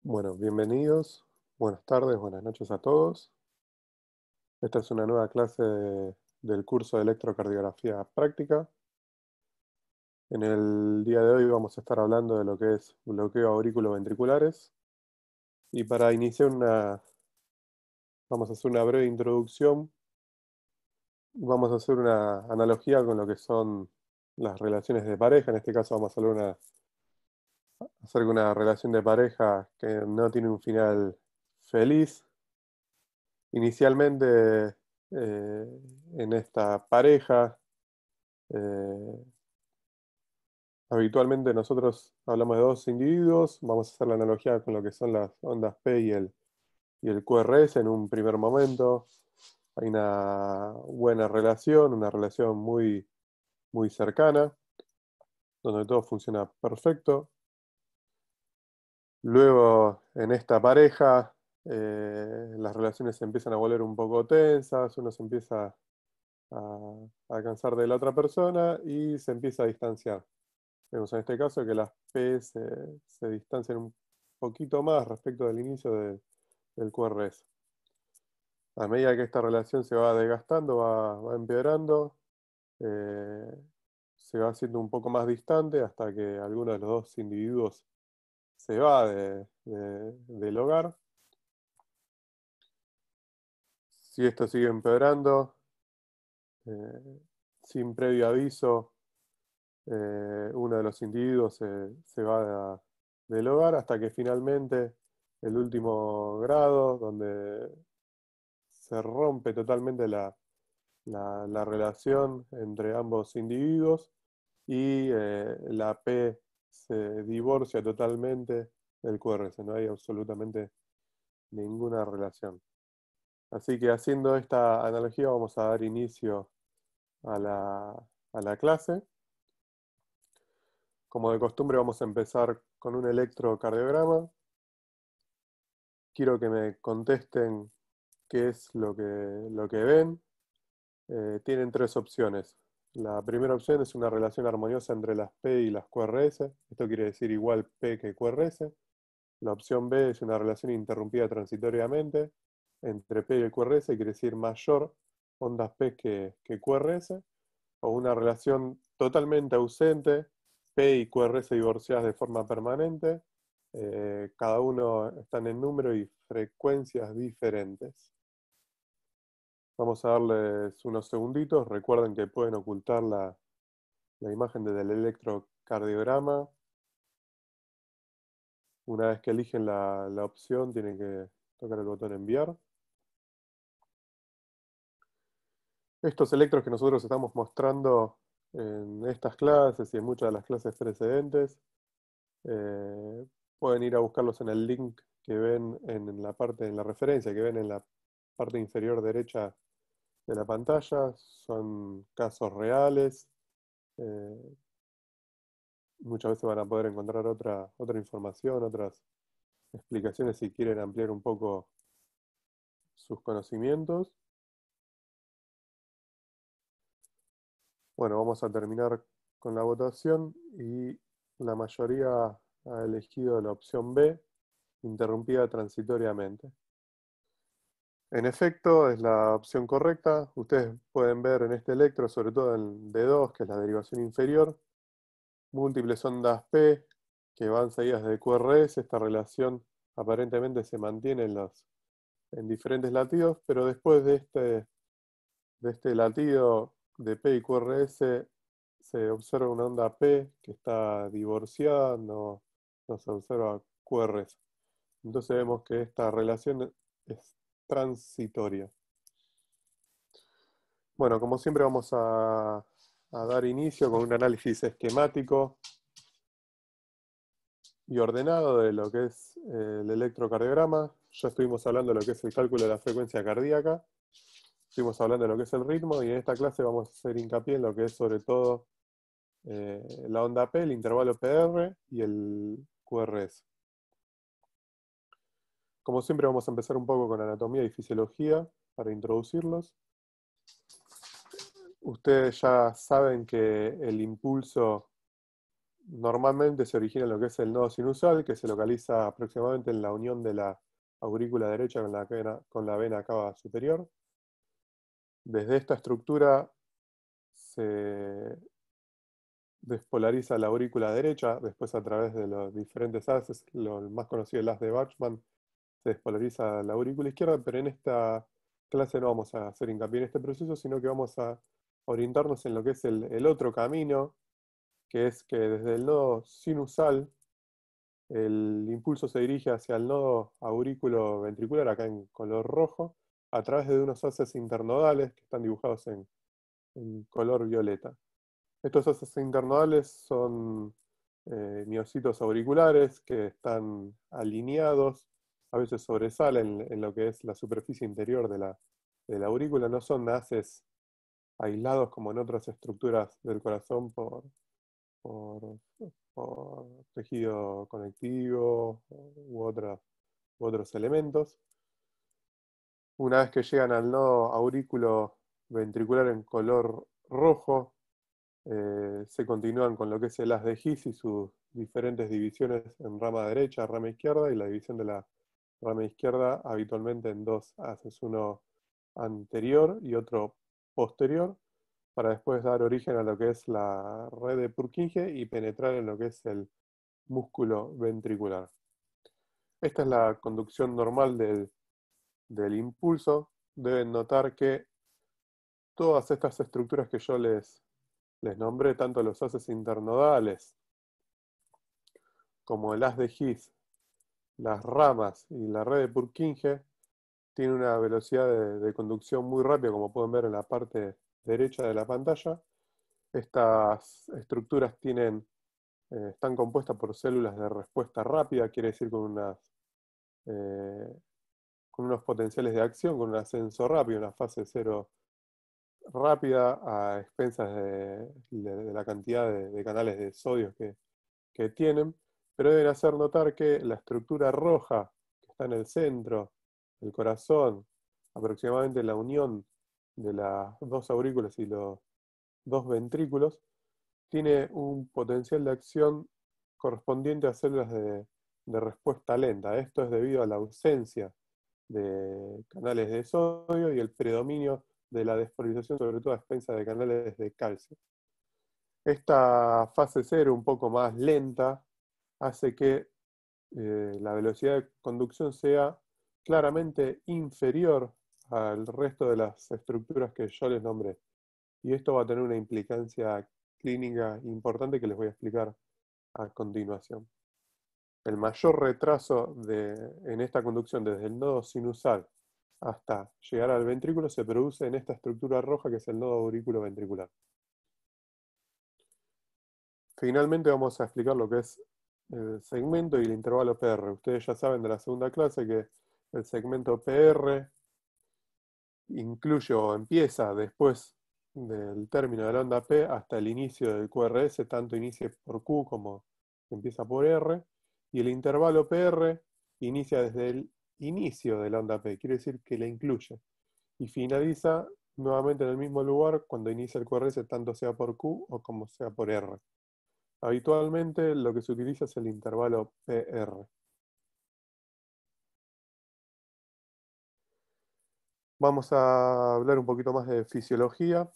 Bueno, bienvenidos, buenas tardes, buenas noches a todos. Esta es una nueva clase del curso de electrocardiografía práctica. En el día de hoy vamos a estar hablando de lo que es bloqueo auriculoventriculares. Y para iniciar vamos a hacer una breve introducción. Vamos a hacer una analogía con lo que son las relaciones de pareja. En este caso vamos a hacer una relación de pareja que no tiene un final feliz. Inicialmente, en esta pareja, eh, habitualmente nosotros hablamos de dos individuos. Vamos a hacer la analogía con lo que son las ondas P y el QRS en un primer momento. Hay una buena relación, una relación muy, muy cercana, donde todo funciona perfecto. Luego, en esta pareja, las relaciones se empiezan a volver un poco tensas, uno se empieza a cansar de la otra persona y se empieza a distanciar. Vemos en este caso que las P se distancian un poquito más respecto del inicio del QRS. A medida que esta relación se va desgastando, va empeorando, eh, se va haciendo un poco más distante hasta que alguno de los dos individuos se va del hogar. Si esto sigue empeorando, eh, sin previo aviso, uno de los individuos se va del hogar hasta que finalmente el último grado, donde se rompe totalmente la relación entre ambos individuos y la P se divorcia totalmente del QRS, no hay absolutamente ninguna relación. Así que haciendo esta analogía vamos a dar inicio a la clase. Como de costumbre vamos a empezar con un electrocardiograma. Quiero que me contesten qué es lo que ven. Tienen tres opciones. La primera opción es una relación armoniosa entre las P y las QRS. Esto quiere decir igual P que QRS. La opción B es una relación interrumpida transitoriamente entre P y el QRS, quiere decir mayor ondas P que QRS. O una relación totalmente ausente, P y QRS divorciadas de forma permanente. Cada uno están en número y frecuencias diferentes. Vamos a darles unos segunditos. Recuerden que pueden ocultar la imagen desde el electrocardiograma. Una vez que eligen la opción, tienen que tocar el botón enviar. Estos electros que nosotros estamos mostrando en estas clases y en muchas de las clases precedentes, eh, pueden ir a buscarlos en el link que ven en la referencia que ven en la parte inferior derecha de la pantalla. Son casos reales. Eh, Muchas veces van a poder encontrar otra información, otras explicaciones si quieren ampliar un poco sus conocimientos. Bueno, vamos a terminar con la votación y la mayoría ha elegido la opción B, interrumpida transitoriamente. En efecto, es la opción correcta. Ustedes pueden ver en este electro, sobre todo en D2, que es la derivación inferior, múltiples ondas P que van seguidas de QRS. Esta relación aparentemente se mantiene en diferentes latidos, pero después de este latido de P y QRS se observa una onda P que está divorciada, no se observa QRS. Entonces vemos que esta relación es transitoria. Bueno, como siempre vamos a dar inicio con un análisis esquemático y ordenado de lo que es el electrocardiograma. Ya estuvimos hablando de lo que es el cálculo de la frecuencia cardíaca, estuvimos hablando de lo que es el ritmo y en esta clase vamos a hacer hincapié en lo que es sobre todo la onda P, el intervalo PR y el QRS. Como siempre vamos a empezar un poco con anatomía y fisiología para introducirlos. Ustedes ya saben que el impulso normalmente se origina en lo que es el nodo sinusal, que se localiza aproximadamente en la unión de la aurícula derecha con la vena cava superior. Desde esta estructura se despolariza la aurícula derecha, después a través de los diferentes haces, el más conocido el haz de Bachmann, se despolariza la aurícula izquierda, pero en esta clase no vamos a hacer hincapié en este proceso, sino que vamos a orientarnos en lo que es el otro camino, que es que desde el nodo sinusal el impulso se dirige hacia el nodo aurículo ventricular, acá en color rojo, a través de unos haces internodales que están dibujados en color violeta. Estos haces internodales son miocitos auriculares que están alineados, a veces sobresalen en lo que es la superficie interior de la aurícula, no son haces aislados como en otras estructuras del corazón por, por tejido conectivo u otros elementos. Una vez que llegan al nodo aurículo ventricular en color rojo, se continúan con lo que es el haz de His y sus diferentes divisiones en rama derecha, rama izquierda, y la división de la rama izquierda habitualmente en dos haces, uno anterior y otro posterior, para después dar origen a lo que es la red de Purkinje y penetrar en lo que es el músculo ventricular. Esta es la conducción normal del impulso. Deben notar que todas estas estructuras que yo les nombré, tanto los haces internodales como el haz de His, las ramas y la red de Purkinje, tienen una velocidad de conducción muy rápida, como pueden ver en la parte derecha de la pantalla. Estas estructuras están compuestas por células de respuesta rápida, quiere decir con unos potenciales de acción, con un ascenso rápido, una fase cero rápida a expensas de la cantidad de canales de sodio que tienen, pero deben hacer notar que la estructura roja que está en el centro del corazón, aproximadamente la unión de las dos aurículas y los dos ventrículos, tiene un potencial de acción correspondiente a células de respuesta lenta. Esto es debido a la ausencia de canales de sodio y el predominio de la despolarización, sobre todo a expensas de canales de calcio. Esta fase cero, un poco más lenta, hace que la velocidad de conducción sea claramente inferior al resto de las estructuras que yo les nombré. Y esto va a tener una implicancia clínica importante que les voy a explicar a continuación. El mayor retraso en esta conducción desde el nodo sinusal hasta llegar al ventrículo se produce en esta estructura roja que es el nodo aurículo ventricular. Finalmente vamos a explicar lo que es el segmento y el intervalo PR. Ustedes ya saben de la segunda clase que el segmento PR incluye o empieza después del término de la onda P hasta el inicio del QRS, tanto inicie por Q como empieza por R, y el intervalo PR inicia desde el inicio de la onda P, quiere decir que la incluye, y finaliza nuevamente en el mismo lugar cuando inicia el QRS, tanto sea por Q o como sea por R. Habitualmente lo que se utiliza es el intervalo PR. Vamos a hablar un poquito más de fisiología.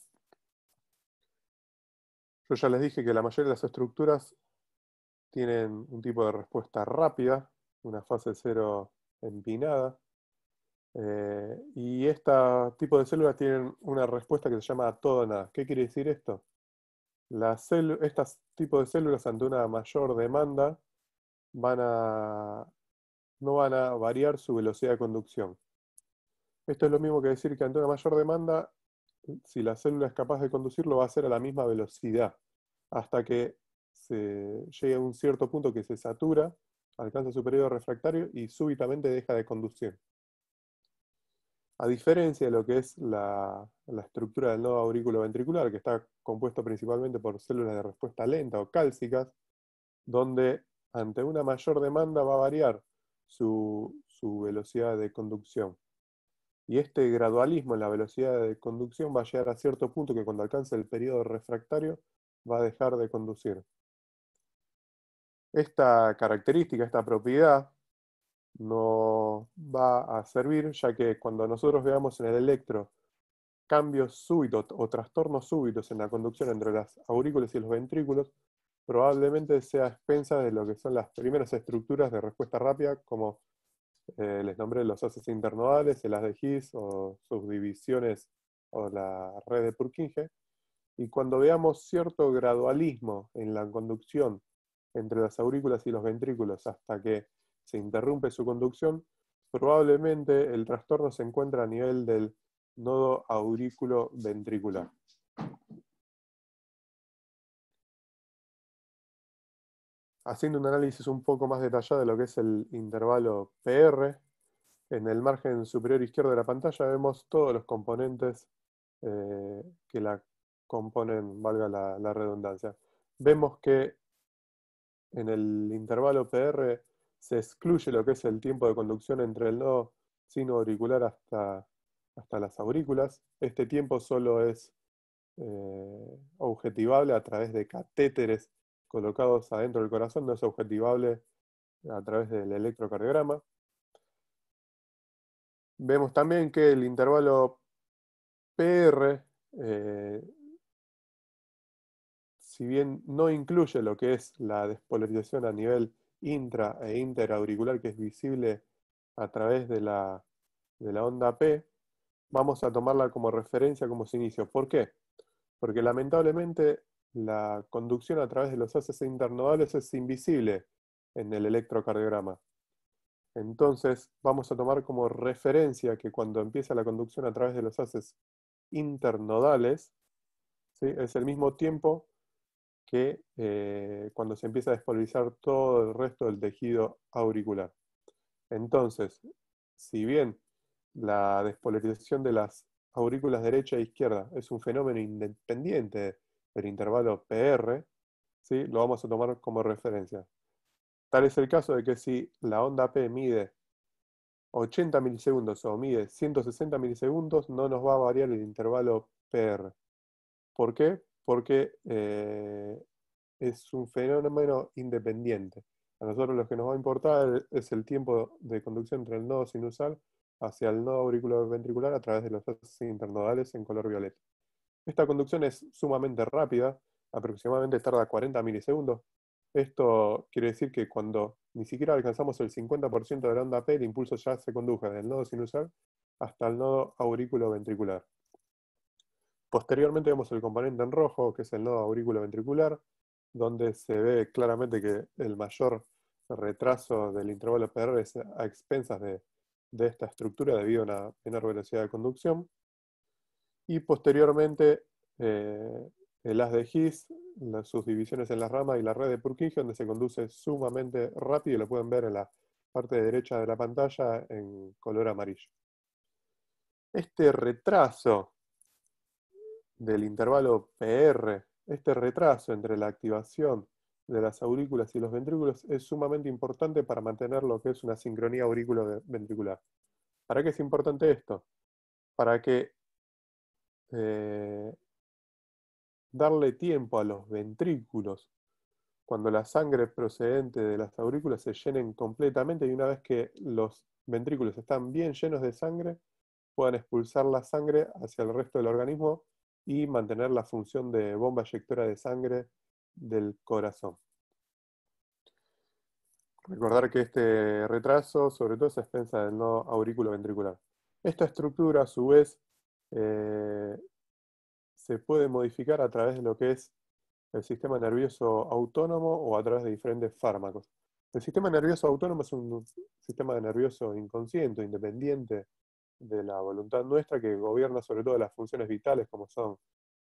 Yo ya les dije que la mayoría de las estructuras tienen un tipo de respuesta rápida, una fase cero empinada, y este tipo de células tienen una respuesta que se llama a todo o nada. ¿Qué quiere decir esto? Estos tipos de células ante una mayor demanda no van a variar su velocidad de conducción. Esto es lo mismo que decir que ante una mayor demanda, si la célula es capaz de conducirlo, va a ser a la misma velocidad, hasta que se llegue a un cierto punto que se satura, alcanza su periodo refractario y súbitamente deja de conducir. A diferencia de lo que es la estructura del nodo aurículo ventricular, que está compuesto principalmente por células de respuesta lenta o cálcicas, donde ante una mayor demanda va a variar su velocidad de conducción. Y este gradualismo en la velocidad de conducción va a llegar a cierto punto que cuando alcance el periodo refractario va a dejar de conducir. Esta característica, esta propiedad, nos va a servir, ya que cuando nosotros veamos en el electro cambios súbitos o trastornos súbitos en la conducción entre las aurículas y los ventrículos, probablemente sea a expensas de lo que son las primeras estructuras de respuesta rápida, como les nombré los haces internodales, el haz de His o sus divisiones o la red de Purkinje. Y cuando veamos cierto gradualismo en la conducción entre las aurículas y los ventrículos hasta que se interrumpe su conducción, probablemente el trastorno se encuentra a nivel del nodo aurículo ventricular. Haciendo un análisis un poco más detallado de lo que es el intervalo PR, en el margen superior izquierdo de la pantalla vemos todos los componentes que la componen, valga la redundancia. Vemos que en el intervalo PR se excluye lo que es el tiempo de conducción entre el nodo sinoauricular hasta las aurículas. Este tiempo solo es objetivable a través de catéteres colocados adentro del corazón, no es objetivable a través del electrocardiograma. Vemos también que el intervalo PR, si bien no incluye lo que es la despolarización a nivel intra e interauricular que es visible a través de la onda P, vamos a tomarla como referencia, como su inicio. ¿Por qué? Porque lamentablemente la conducción a través de los haces internodales es invisible en el electrocardiograma. Entonces vamos a tomar como referencia que cuando empieza la conducción a través de los haces internodales, ¿sí?, es el mismo tiempo que cuando se empieza a despolarizar todo el resto del tejido auricular. Entonces, si bien la despolarización de las aurículas derecha e izquierda es un fenómeno independiente del intervalo PR, ¿sí?, lo vamos a tomar como referencia. Tal es el caso de que si la onda P mide 80 milisegundos o mide 160 milisegundos, no nos va a variar el intervalo PR. ¿Por qué? Porque es un fenómeno independiente. A nosotros lo que nos va a importar es el tiempo de conducción entre el nodo sinusal hacia el nodo auriculoventricular a través de los haces internodales en color violeta. Esta conducción es sumamente rápida, aproximadamente tarda 40 milisegundos. Esto quiere decir que cuando ni siquiera alcanzamos el 50% de la onda P, el impulso ya se condujo desde el nodo sinusal hasta el nodo aurículo-ventricular. Posteriormente vemos el componente en rojo, que es el nodo aurículo-ventricular, donde se ve claramente que el mayor retraso del intervalo PR es a expensas de esta estructura debido a una menor velocidad de conducción. Y posteriormente el haz de His, sus divisiones en las ramas y la red de Purkinje, donde se conduce sumamente rápido, y lo pueden ver en la parte derecha de la pantalla en color amarillo. Este retraso del intervalo PR, este retraso entre la activación de las aurículas y los ventrículos es sumamente importante para mantener lo que es una sincronía aurículo-ventricular. ¿Para qué es importante esto? Para que darle tiempo a los ventrículos cuando la sangre procedente de las aurículas se llenen completamente, y una vez que los ventrículos están bien llenos de sangre, puedan expulsar la sangre hacia el resto del organismo y mantener la función de bomba eyectora de sangre del corazón. Recordar que este retraso, sobre todo, se expensa del nodo aurículo-ventricular. Esta estructura, a su vez, se puede modificar a través de lo que es el sistema nervioso autónomo o a través de diferentes fármacos. El sistema nervioso autónomo es un sistema nervioso inconsciente, independiente de la voluntad nuestra, que gobierna sobre todo las funciones vitales como son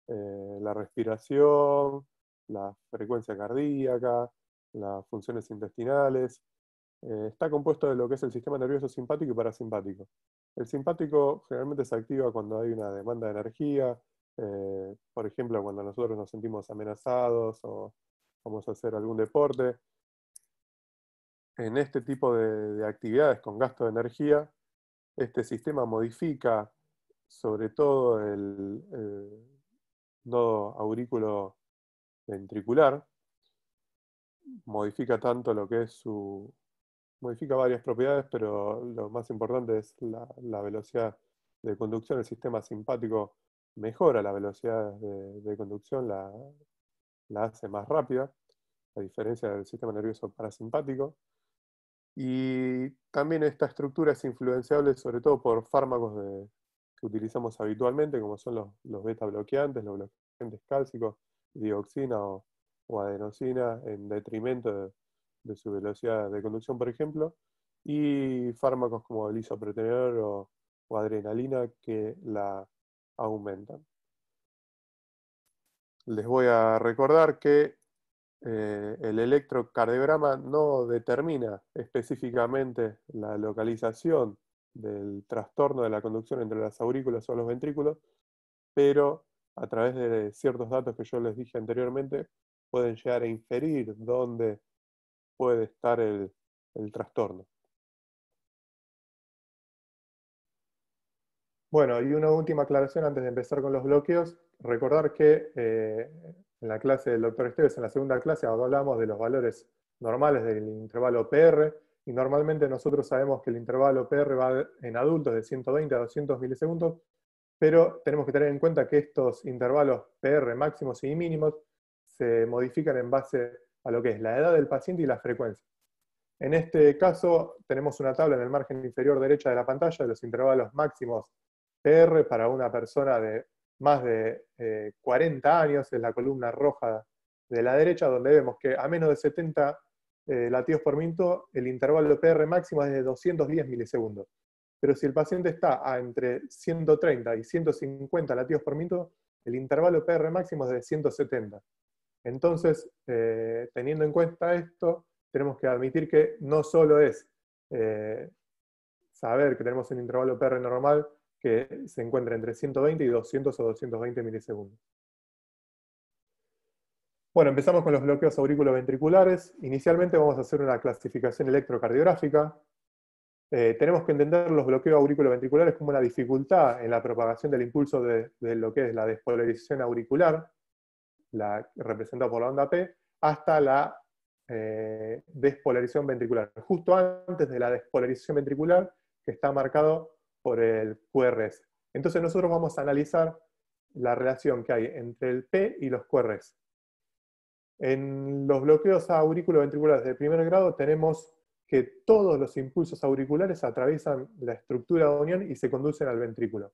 la respiración, la frecuencia cardíaca, las funciones intestinales. Está compuesto de lo que es el sistema nervioso simpático y parasimpático. El simpático generalmente se activa cuando hay una demanda de energía, por ejemplo, cuando nosotros nos sentimos amenazados o vamos a hacer algún deporte. En este tipo de actividades con gasto de energía, este sistema modifica sobre todo el nodo aurículo ventricular, modifica tanto lo que es modifica varias propiedades, pero lo más importante es la velocidad de conducción. El sistema simpático mejora la velocidad de conducción, la hace más rápida, a diferencia del sistema nervioso parasimpático. Y también esta estructura es influenciable sobre todo por fármacos que utilizamos habitualmente, como son los beta bloqueantes, los bloqueantes cálcicos, dioxina o adenosina, en detrimento de su velocidad de conducción, por ejemplo, y fármacos como el isopretenol o adrenalina que la aumentan. Les voy a recordar que el electrocardiograma no determina específicamente la localización del trastorno de la conducción entre las aurículas o los ventrículos, pero a través de ciertos datos que yo les dije anteriormente, pueden llegar a inferir dónde puede estar el trastorno. Bueno, y una última aclaración antes de empezar con los bloqueos. Recordar que en la clase del doctor Esteves, en la segunda clase, hablamos de los valores normales del intervalo PR, y normalmente nosotros sabemos que el intervalo PR va en adultos de 120 a 200 milisegundos, pero tenemos que tener en cuenta que estos intervalos PR máximos y mínimos se modifican en base a lo que es la edad del paciente y la frecuencia. En este caso, tenemos una tabla en el margen inferior derecha de la pantalla de los intervalos máximos PR para una persona de más de 40 años, es la columna roja de la derecha, donde vemos que a menos de 70 latidos por minuto, el intervalo PR máximo es de 210 milisegundos. Pero si el paciente está entre 130 y 150 latidos por minuto, el intervalo PR máximo es de 170. Entonces, teniendo en cuenta esto, tenemos que admitir que no solo es saber que tenemos un intervalo PR normal que se encuentra entre 120 y 200 o 220 milisegundos. Bueno, empezamos con los bloqueos auriculoventriculares. Inicialmente vamos a hacer una clasificación electrocardiográfica. Tenemos que entender los bloqueos auriculoventriculares como una dificultad en la propagación del impulso de lo que es la despolarización auricular, representada por la onda P, hasta la despolarización ventricular, justo antes de la despolarización ventricular, que está marcado por el QRS. Entonces nosotros vamos a analizar la relación que hay entre el P y los QRS. En los bloqueos auriculoventriculares de primer grado tenemos que todos los impulsos auriculares atraviesan la estructura de unión y se conducen al ventrículo.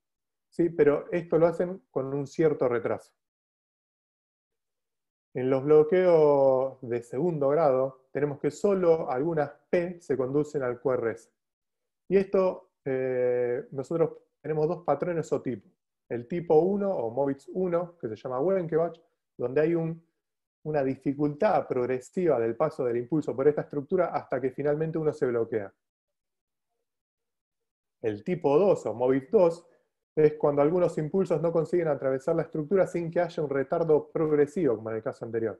¿Sí? Pero esto lo hacen con un cierto retraso. En los bloqueos de segundo grado tenemos que solo algunas P se conducen al QRS. Y esto, nosotros tenemos dos patrones o tipos. El tipo 1 o Movitz 1, que se llama Wenckebach, donde hay una dificultad progresiva del paso del impulso por esta estructura hasta que finalmente uno se bloquea. El tipo 2 o Movitz 2 es cuando algunos impulsos no consiguen atravesar la estructura sin que haya un retardo progresivo, como en el caso anterior.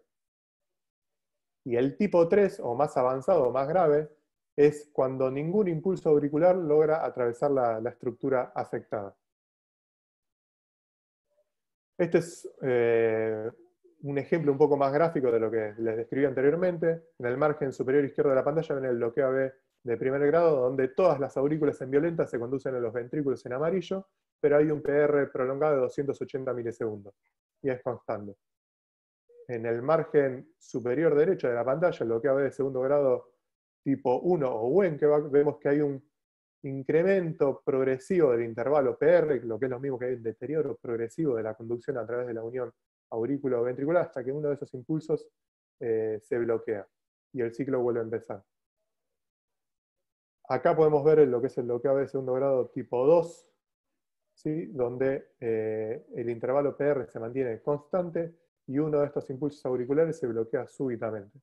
Y el tipo 3, o más avanzado o más grave, es cuando ningún impulso auricular logra atravesar la estructura afectada. Este es un ejemplo un poco más gráfico de lo que les describí anteriormente. En el margen superior izquierdo de la pantalla ven el bloqueo AB de primer grado, donde todas las aurículas en violeta se conducen a los ventrículos en amarillo, pero hay un PR prolongado de 280 milisegundos, y es constante. En el margen superior derecho de la pantalla, el bloqueo AB de segundo grado tipo 1 o Wenckebach, vemos que hay un incremento progresivo del intervalo PR, lo que es lo mismo que hay un deterioro progresivo de la conducción a través de la unión auriculo-ventricular, hasta que uno de esos impulsos se bloquea y el ciclo vuelve a empezar. Acá podemos ver lo que es el bloqueo AB de segundo grado tipo 2, ¿sí? Donde el intervalo PR se mantiene constante y uno de estos impulsos auriculares se bloquea súbitamente.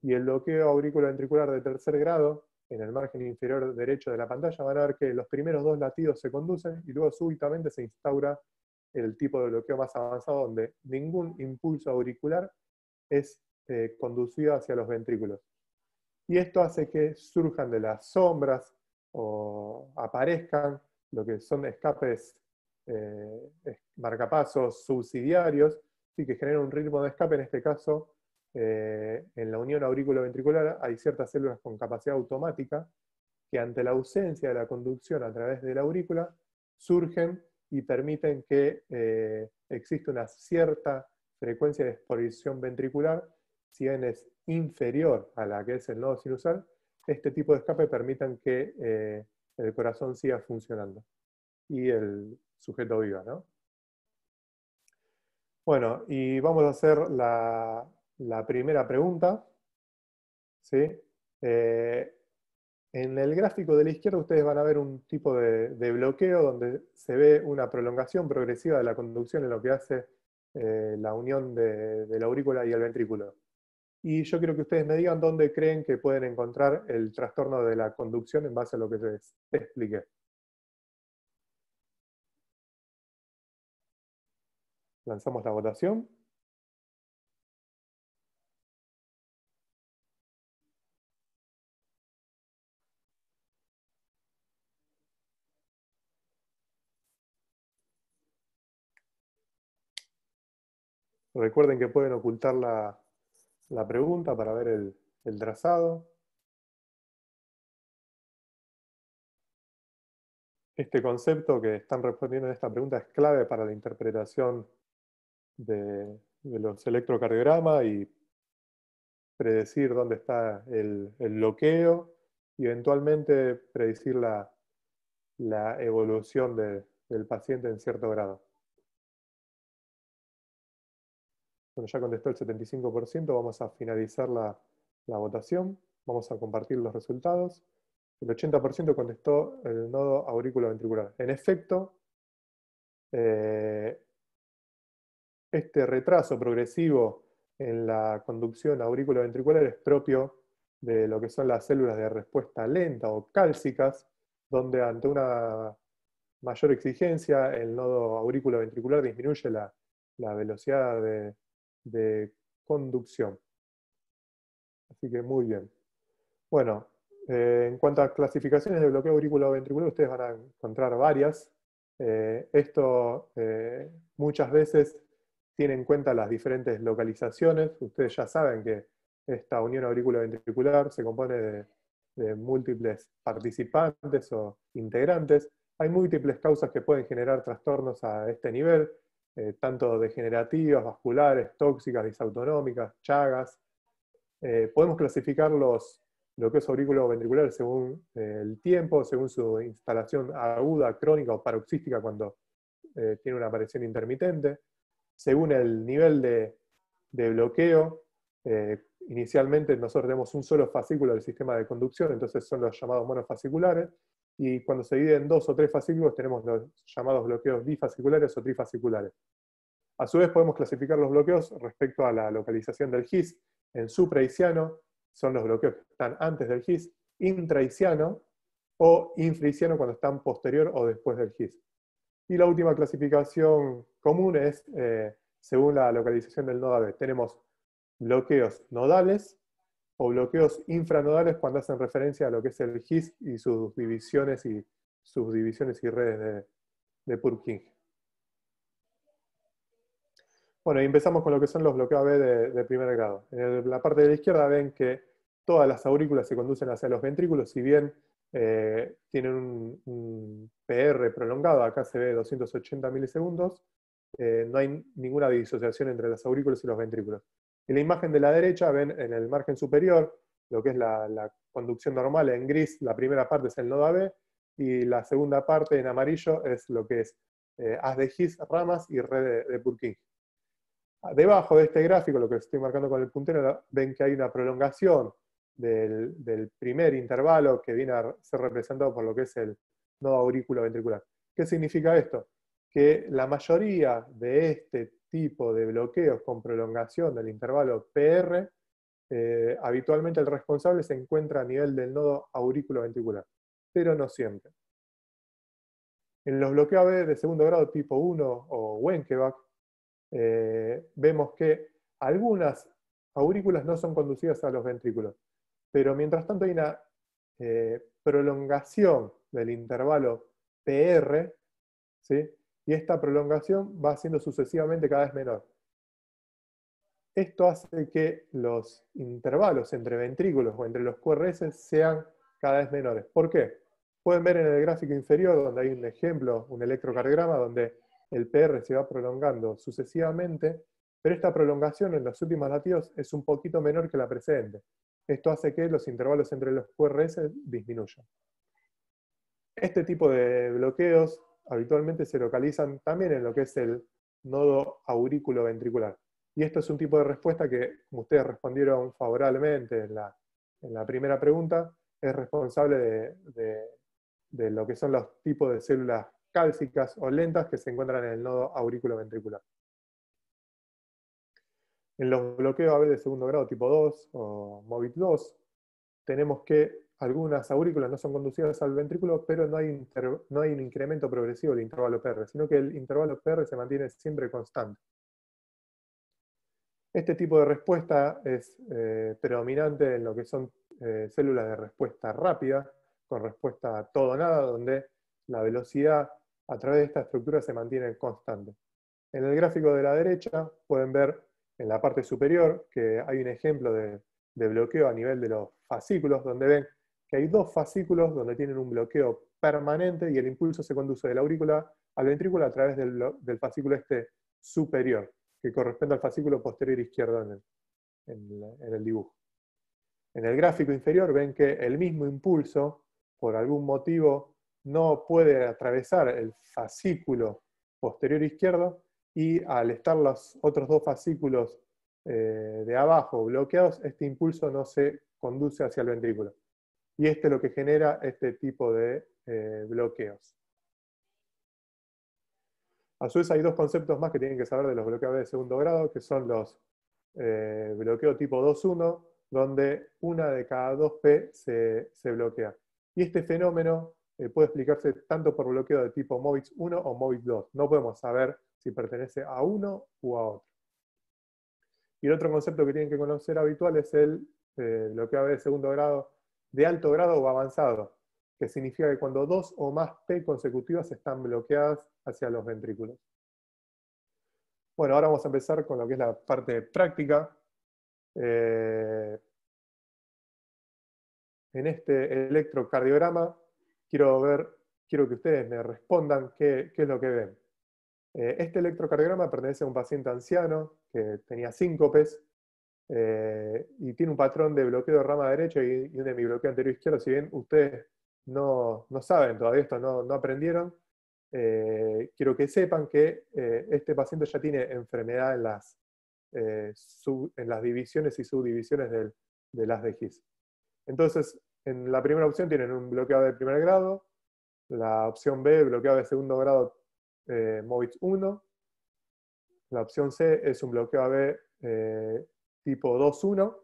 Y el bloqueo auriculoventricular de tercer grado, en el margen inferior derecho de la pantalla, van a ver que los primeros dos latidos se conducen y luego súbitamente se instaura el tipo de bloqueo más avanzado, donde ningún impulso auricular es conducido hacia los ventrículos. Y esto hace que surjan de las sombras o aparezcan lo que son escapes, marcapasos subsidiarios, y que generan un ritmo de escape, en este caso en la unión aurículo-ventricular hay ciertas células con capacidad automática que ante la ausencia de la conducción a través de la aurícula surgen y permiten que exista una cierta frecuencia de exposición ventricular, si bien es inferior a la que es el nodo sinusal. Este tipo de escape permiten que el corazón siga funcionando y el sujeto viva, ¿no? Bueno, y vamos a hacer la primera pregunta, ¿sí? En el gráfico de la izquierda ustedes van a ver un tipo de bloqueo donde se ve una prolongación progresiva de la conducción en lo que hace la unión de la aurícula y el ventrículo. Y yo quiero que ustedes me digan dónde creen que pueden encontrar el trastorno de la conducción en base a lo que les expliqué. Lanzamos la votación. Recuerden que pueden ocultar la pregunta para ver el trazado. Este concepto que están respondiendo en esta pregunta es clave para la interpretación de los electrocardiogramas y predecir dónde está el bloqueo y eventualmente predecir la evolución del paciente en cierto grado. Bueno, ya contestó el 75%, vamos a finalizar la votación, vamos a compartir los resultados. El 80% contestó el nodo aurículo-ventricular. En efecto, este retraso progresivo en la conducción aurículo-ventricular es propio de lo que son las células de respuesta lenta o cálcicas, donde ante una mayor exigencia el nodo aurículo-ventricular disminuye la velocidad de conducción. Así que muy bien. Bueno, en cuanto a clasificaciones de bloqueo auriculoventricular, ustedes van a encontrar varias. Esto muchas veces tiene en cuenta las diferentes localizaciones. Ustedes ya saben que esta unión auriculoventricular se compone de múltiples participantes o integrantes. Hay múltiples causas que pueden generar trastornos a este nivel, tanto degenerativas, vasculares, tóxicas, disautonómicas, chagas. Podemos clasificar los bloqueos auriculoventriculares según el tiempo, según su instalación aguda, crónica o paroxística cuando tiene una aparición intermitente, según el nivel de bloqueo. Inicialmente nosotros tenemos un solo fascículo del sistema de conducción, entonces son los llamados monofasciculares, y cuando se divide en dos o tres fascículos tenemos los llamados bloqueos bifasciculares o trifasciculares. A su vez podemos clasificar los bloqueos respecto a la localización del GIS. En supraisiano son los bloqueos que están antes del GIS, intraisiano o infraisiano cuando están posterior o después del GIS. Y la última clasificación común es según la localización del nodo AB. Tenemos bloqueos nodales o bloqueos infranodales cuando hacen referencia a lo que es el GIS y sus divisiones y redes de Purkinje. Bueno, y empezamos con lo que son los bloqueos AB de primer grado. En la parte de la izquierda ven que todas las aurículas se conducen hacia los ventrículos, si bien tienen un PR prolongado, acá se ve 280 milisegundos, no hay ninguna disociación entre las aurículas y los ventrículos. En la imagen de la derecha ven en el margen superior lo que es la conducción normal en gris. La primera parte es el nodo AB y la segunda parte en amarillo es lo que es haz de His, ramas y red de Purkinje. Debajo de este gráfico, lo que estoy marcando con el puntero, ven que hay una prolongación del primer intervalo que viene a ser representado por lo que es el nodo aurículo-ventricular. ¿Qué significa esto? Que la mayoría de este tipo de bloqueos con prolongación del intervalo PR, habitualmente el responsable se encuentra a nivel del nodo aurículo-ventricular, pero no siempre. En los bloqueos AB de segundo grado tipo 1 o Wenckebach, vemos que algunas aurículas no son conducidas a los ventrículos, pero mientras tanto hay una prolongación del intervalo PR, ¿sí? Y esta prolongación va siendo sucesivamente cada vez menor. Esto hace que los intervalos entre ventrículos o entre los QRS sean cada vez menores. ¿Por qué? Pueden ver en el gráfico inferior, donde hay un ejemplo, un electrocardiograma, donde el PR se va prolongando sucesivamente, pero esta prolongación en los últimos latidos es un poquito menor que la precedente. Esto hace que los intervalos entre los QRS disminuyan. Este tipo de bloqueos habitualmente se localizan también en lo que es el nodo aurículo-ventricular. Y esto es un tipo de respuesta que, como ustedes respondieron favorablemente en la primera pregunta, es responsable de lo que son los tipos de células cálcicas o lentas que se encuentran en el nodo aurículo-ventricular. En los bloqueos AB de segundo grado tipo 2 o MOVIT2, tenemos que algunas aurículas no son conducidas al ventrículo, pero no hay un incremento progresivo del intervalo PR, sino que el intervalo PR se mantiene siempre constante. Este tipo de respuesta es predominante en lo que son células de respuesta rápida, con respuesta a todo o nada, donde la velocidad a través de esta estructura se mantiene constante. En el gráfico de la derecha pueden ver en la parte superior que hay un ejemplo de bloqueo a nivel de los fascículos, donde ven que hay dos fascículos donde tienen un bloqueo permanente y el impulso se conduce de la aurícula al ventrículo a través del fascículo este superior, que corresponde al fascículo posterior izquierdo en el dibujo. En el gráfico inferior ven que el mismo impulso, por algún motivo, no puede atravesar el fascículo posterior izquierdo, y al estar los otros dos fascículos de abajo bloqueados, este impulso no se conduce hacia el ventrículo. Y esto es lo que genera este tipo de bloqueos. A su vez hay dos conceptos más que tienen que saber de los bloqueos de segundo grado, que son los bloqueos tipo 2-1, donde una de cada dos P se bloquea. Y este fenómeno puede explicarse tanto por bloqueo de tipo MOVIT 1 o MOVIT 2. No podemos saber si pertenece a uno u a otro. Y el otro concepto que tienen que conocer habitual es el bloqueo de segundo grado, de alto grado o avanzado, que significa que cuando dos o más P consecutivas están bloqueadas hacia los ventrículos. Bueno, ahora vamos a empezar con lo que es la parte práctica. En este electrocardiograma quiero que ustedes me respondan qué es lo que ven. Este electrocardiograma pertenece a un paciente anciano que tenía síncopes y tiene un patrón de bloqueo de rama derecha y un hemibloqueo anterior izquierdo. Si bien ustedes no saben todavía esto, no aprendieron, quiero que sepan que este paciente ya tiene enfermedad en las divisiones y subdivisiones de las de His. Entonces, en la primera opción tienen un bloqueo de primer grado, la opción B, bloqueo de segundo grado MOVIT 1, la opción C es un bloqueo AB tipo 2-1,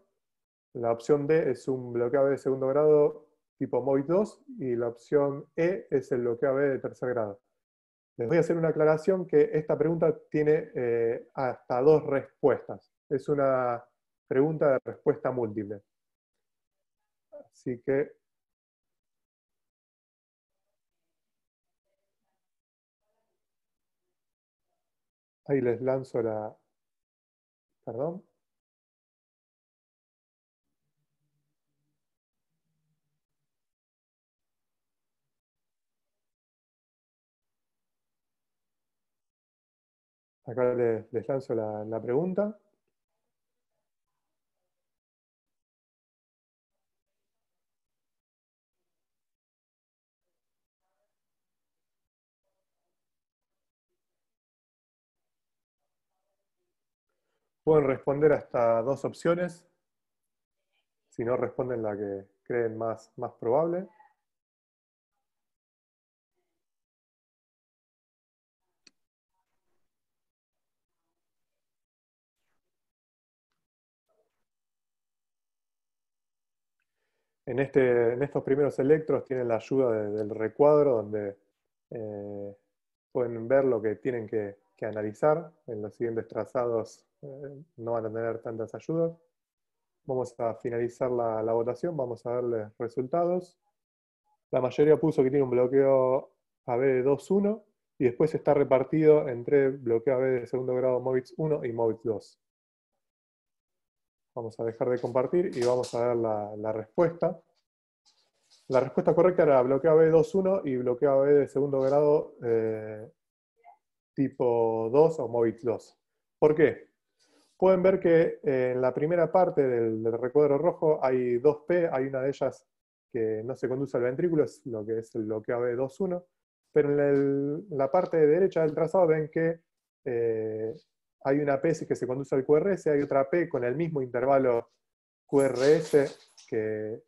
la opción D es un bloqueo AB de segundo grado tipo MOVIT 2 y la opción E es el bloqueo AB de tercer grado. Les voy a hacer una aclaración que esta pregunta tiene hasta dos respuestas. Es una pregunta de respuesta múltiple. Así que ahí les lanzo la... Perdón. Acá les lanzo la pregunta. Pueden responder hasta dos opciones. Si no, responden la que creen más probable. En estos primeros electros tienen la ayuda del recuadro, donde pueden ver lo que tienen que analizar. En los siguientes trazados no van a tener tantas ayudas. Vamos a finalizar la votación, vamos a darles resultados. La mayoría puso que tiene un bloqueo AB de 2-1 y después está repartido entre bloqueo AB de segundo grado MOVIT 1 y MOVIT 2. Vamos a dejar de compartir y vamos a ver la respuesta. La respuesta correcta era bloqueo AB 2.1 y bloqueo AB de segundo grado tipo 2 o MOVIX 2. ¿Por qué? Pueden ver que en la primera parte del recuadro rojo hay dos P, hay una de ellas que no se conduce al ventrículo, es lo que es el bloqueo AB 2.1, pero en la parte derecha del trazado ven que hay una P que se conduce al QRS, hay otra P con el mismo intervalo QRS que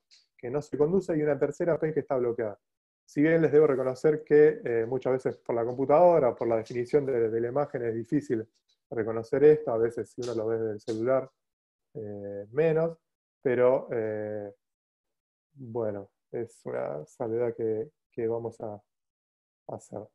no se conduce y una tercera P que está bloqueada. Si bien les debo reconocer que muchas veces por la computadora, por la definición de la imagen es difícil reconocer esto, a veces si uno lo ve desde el celular menos, pero bueno, es una salvedad que vamos a hacer.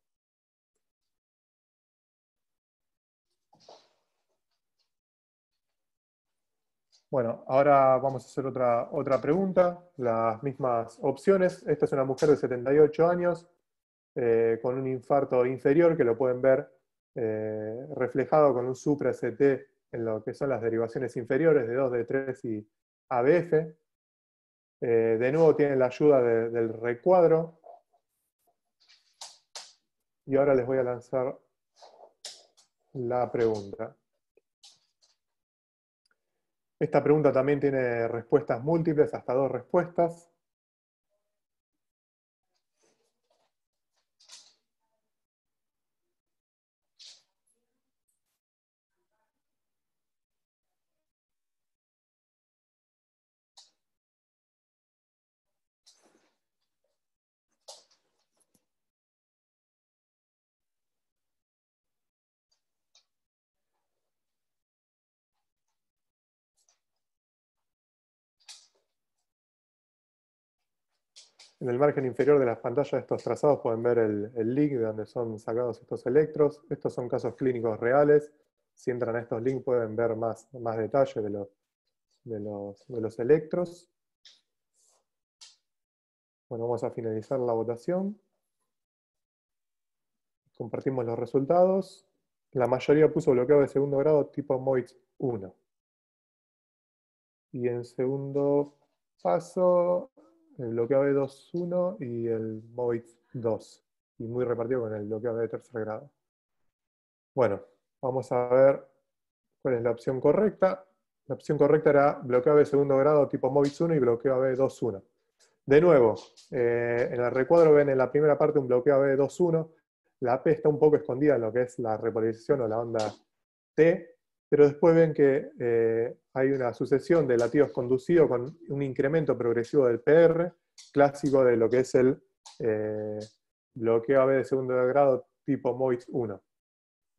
Bueno, ahora vamos a hacer otra pregunta, las mismas opciones. Esta es una mujer de 78 años con un infarto inferior que lo pueden ver reflejado con un supra-ST en lo que son las derivaciones inferiores de 2, D3 y ABF. De nuevo tienen la ayuda del recuadro. Y ahora les voy a lanzar la pregunta. Esta pregunta también tiene respuestas múltiples, hasta 2 respuestas. En el margen inferior de las pantallas de estos trazados pueden ver el link de donde son sacados estos electros. Estos son casos clínicos reales. Si entran a estos links pueden ver más detalle de los electros. Bueno, vamos a finalizar la votación. Compartimos los resultados. La mayoría puso bloqueo de segundo grado tipo MOIX 1. Y en segundo paso, el bloqueo de 2.1 y el MOVIX 2. Y muy repartido con el bloqueo de tercer grado. Bueno, vamos a ver cuál es la opción correcta. La opción correcta era bloqueo de segundo grado tipo MOVIX 1 y bloqueo AB 2.1. De nuevo, en el recuadro ven en la primera parte un bloqueo AB 2.1. La P está un poco escondida en lo que es la repolarización o la onda T, pero después ven que hay una sucesión de latidos conducidos con un incremento progresivo del PR, clásico de lo que es el bloqueo AB de segundo grado tipo MOIX 1.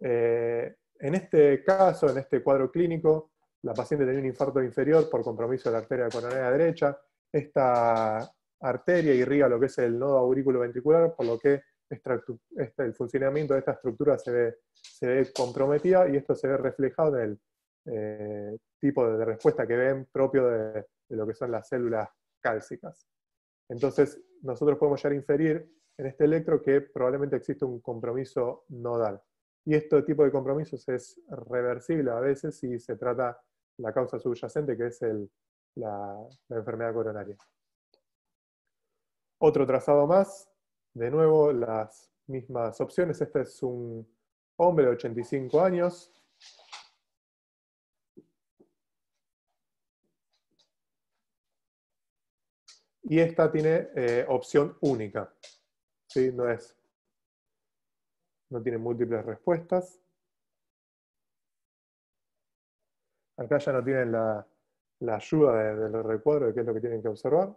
En este caso, en este cuadro clínico, la paciente tenía un infarto inferior por compromiso de la arteria coronaria derecha. Esta arteria irriga lo que es el nodo aurículo-ventricular, por lo que el funcionamiento de esta estructura se ve comprometida y esto se ve reflejado en el tipo de respuesta que ven propio de lo que son las células cálcicas. Entonces, nosotros podemos llegar a inferir en este electro que probablemente existe un compromiso nodal. Y este tipo de compromisos es reversible a veces si se trata la causa subyacente, que es la enfermedad coronaria. Otro trazado más, de nuevo las mismas opciones. Este es un hombre de 85 años. Y esta tiene opción única. ¿Sí? No tiene múltiples respuestas. Acá ya no tienen la ayuda del recuadro de qué es lo que tienen que observar.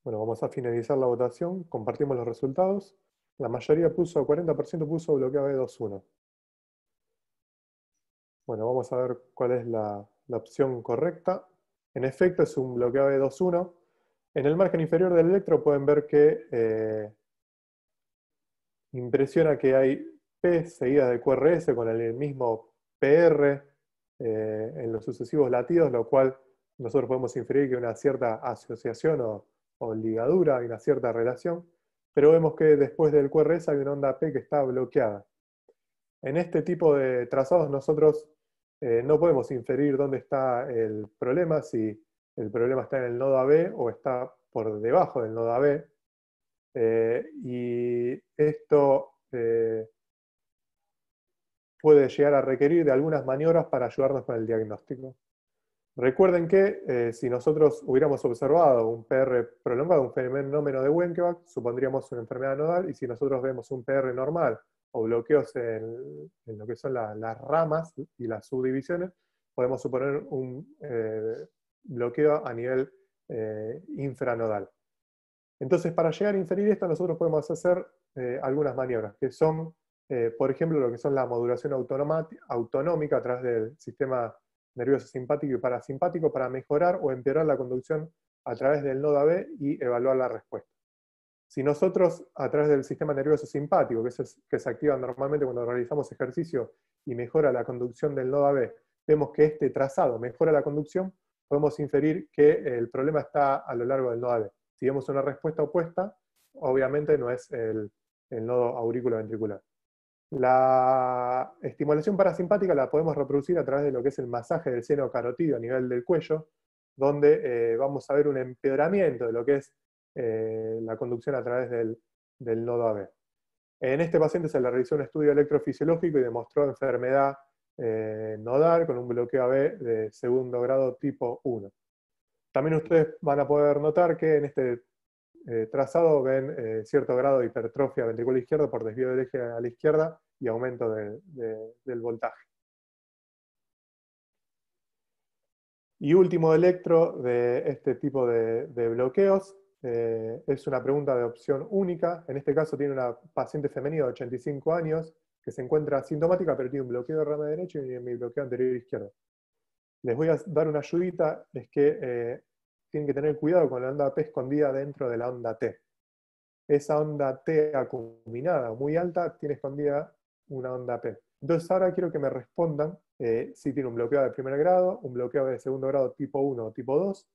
Bueno, vamos a finalizar la votación, compartimos los resultados. La mayoría puso, 40% puso bloqueo B21. Bueno, vamos a ver cuál es la opción correcta. En efecto, es un bloqueo B21. En el margen inferior del electro pueden ver que impresiona que hay P seguidas de QRS con el mismo PR en los sucesivos latidos, lo cual nosotros podemos inferir que hay una cierta asociación o ligadura, hay una cierta relación, pero vemos que después del QRS hay una onda P que está bloqueada. En este tipo de trazados nosotros no podemos inferir dónde está el problema, si el problema está en el nodo AB o está por debajo del nodo AB. Y esto puede llegar a requerir de algunas maniobras para ayudarnos con el diagnóstico. Recuerden que si nosotros hubiéramos observado un PR prolongado, un fenómeno de Wenckebach, supondríamos una enfermedad nodal, y si nosotros vemos un PR normal o bloqueos en lo que son las ramas y las subdivisiones, podemos suponer un bloqueo a nivel infranodal. Entonces, para llegar a inferir esto, nosotros podemos hacer algunas maniobras, que son, por ejemplo, lo que son la modulación autonómica a través del sistema nervioso simpático y parasimpático para mejorar o empeorar la conducción a través del nodo AB y evaluar la respuesta. Si nosotros, a través del sistema nervioso simpático, que se activa normalmente cuando realizamos ejercicio y mejora la conducción del nodo AB, vemos que este trazado mejora la conducción, podemos inferir que el problema está a lo largo del nodo AB. Si vemos una respuesta opuesta, obviamente no es el nodo auriculoventricular. La estimulación parasimpática la podemos reproducir a través de lo que es el masaje del seno carotidio a nivel del cuello, donde vamos a ver un empeoramiento de lo que es la conducción a través del nodo AB. En este paciente se le realizó un estudio electrofisiológico y demostró enfermedad nodal con un bloqueo AB de segundo grado tipo 1. También ustedes van a poder notar que en este trazado ven cierto grado de hipertrofia ventricular izquierdo por desvío del eje a la izquierda y aumento del voltaje. Y último electro de este tipo de bloqueos es una pregunta de opción única. En este caso tiene una paciente femenina de 85 años que se encuentra asintomática, pero tiene un bloqueo de rama derecho y un bloqueo anterior izquierdo. Les voy a dar una ayudita, es que tienen que tener cuidado con la onda P escondida dentro de la onda T. Esa onda T acuminada muy alta tiene escondida una onda P. Entonces ahora quiero que me respondan si tiene un bloqueo de primer grado, un bloqueo de segundo grado tipo 1 o tipo 2,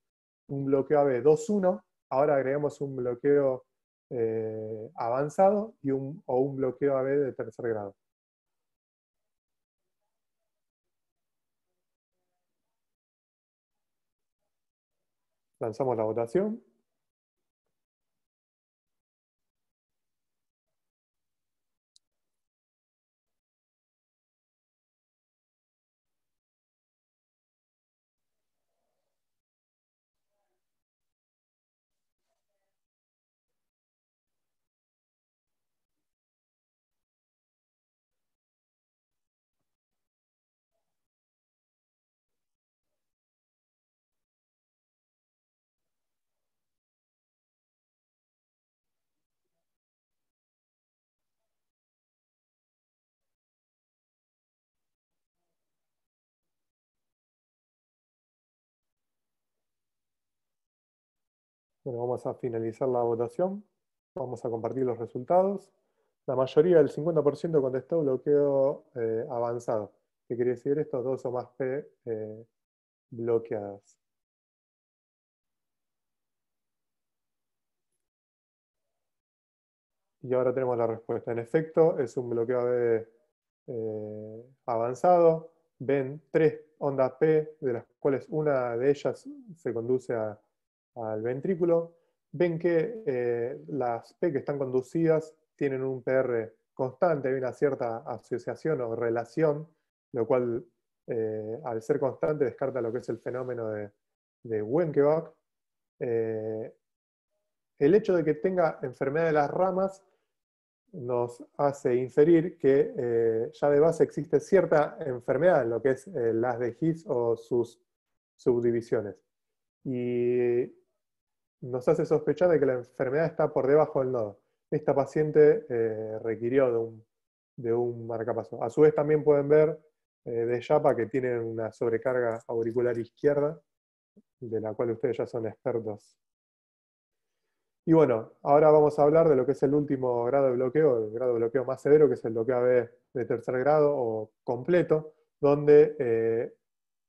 un bloqueo AB 2.1, ahora agregamos un bloqueo avanzado o un bloqueo AB de tercer grado. Lanzamos la votación. Bueno, vamos a finalizar la votación. Vamos a compartir los resultados. La mayoría, el 50%, contestó bloqueo avanzado. ¿Qué quiere decir esto? 2 o más P bloqueadas. Y ahora tenemos la respuesta. En efecto, es un bloqueo AB avanzado. Ven 3 ondas P, de las cuales una de ellas se conduce al ventrículo. Ven que las P que están conducidas tienen un PR constante, hay una cierta asociación o relación, lo cual al ser constante descarta lo que es el fenómeno de Wenckebach. El hecho de que tenga enfermedad de las ramas nos hace inferir que ya de base existe cierta enfermedad en lo que es las de His o sus subdivisiones. Y nos hace sospechar de que la enfermedad está por debajo del nodo. Esta paciente requirió de un marcapaso. A su vez también pueden ver de Yapa que tienen una sobrecarga auricular izquierda, de la cual ustedes ya son expertos Y bueno, ahora vamos a hablar de lo que es el último grado de bloqueo, el grado de bloqueo más severo, que es el bloqueo AB de tercer grado o completo, donde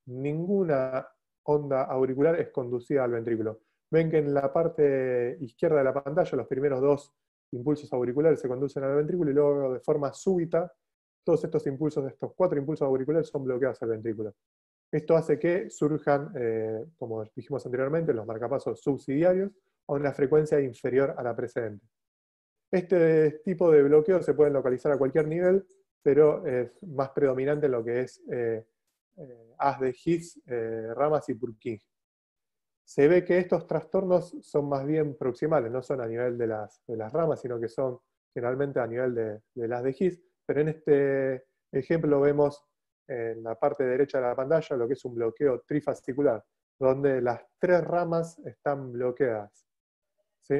ninguna onda auricular es conducida al ventrículo. Ven que en la parte izquierda de la pantalla los primeros dos impulsos auriculares se conducen al ventrículo y luego de forma súbita todos estos impulsos, estos 4 impulsos auriculares son bloqueados al ventrículo. Esto hace que surjan, como dijimos anteriormente, los marcapasos subsidiarios a una frecuencia inferior a la precedente. Este tipo de bloqueos se pueden localizar a cualquier nivel, pero es más predominante en lo que es haz de His, ramas y Purkinje. Se ve que estos trastornos son más bien proximales, no son a nivel de las ramas, sino que son generalmente a nivel de las de His, pero en este ejemplo vemos en la parte derecha de la pantalla lo que es un bloqueo trifascicular, donde las 3 ramas están bloqueadas. ¿Sí?